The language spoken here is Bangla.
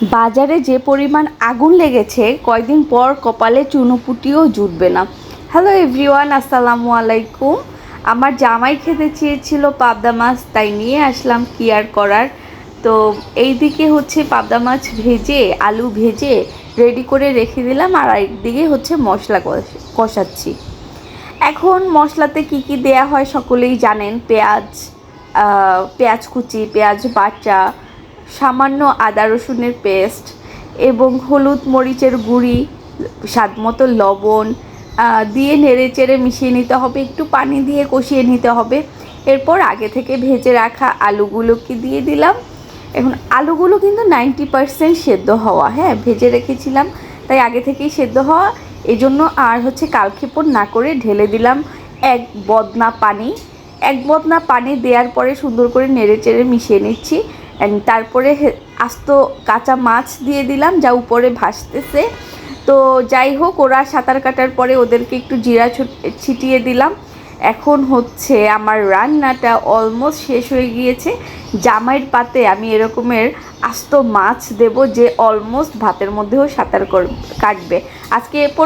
বাজারে যে পরিমাণ আগুন লেগেছে কয়দিন পর কপালে চুনোপুটিও জুটবে না। হ্যালো এভরিওয়ান, আসসালামু আলাইকুম। আমার জামাই খেতে চেয়েছিল পাবদা মাছ, তাই নিয়ে আসলাম কি আর করার। তো এইদিকে হচ্ছে পাবদা মাছ ভেজে আলু ভেজে রেডি করে রেখে দিলাম, আর একদিকে হচ্ছে মশলা কষাচ্ছি। এখন মশলাতে কি কি দেয়া হয় সকলেই জানেন। পেঁয়াজ কুচি, পেঁয়াজ বাটা, সামান্য আদা রসুনের পেস্ট এবং হলুদ মরিচের গুঁড়ি, স্বাদমতো লবণ দিয়ে নেড়ে চেড়ে মিশিয়ে নিতে হবে, একটু পানি দিয়ে কষিয়ে নিতে হবে। এরপর আগে থেকে ভেজে রাখা আলুগুলোকে দিয়ে দিলাম। এখন আলুগুলো কিন্তু 90% সেদ্ধ হওয়া, হ্যাঁ, ভেজে রেখেছিলাম তাই আগে থেকেই সেদ্ধ হওয়া। এজন্য আর হচ্ছে কালক্ষেপণ না করে ঢেলে দিলাম এক বদনা পানি দেওয়ার পরে সুন্দর করে নেড়ে চেড়ে মিশিয়ে নিচ্ছি। তারপরে আস্ত কাঁচা মাছ দিয়ে দিলাম, যা উপরে ভাসতেছে। তো যাই হোক, ওরা সাঁতার কাটার পরে ওদেরকে একটু জিরা ছিটিয়ে দিলাম। এখন হচ্ছে আমার রান্নাটা অলমোস্ট শেষ হয়ে গিয়েছে। জামাইয়ের পাতে আমি এরকমের আস্ত মাছ দেব যে অলমোস্ট ভাতের মধ্যেও সাঁতার কাটবে। আজকে এরপর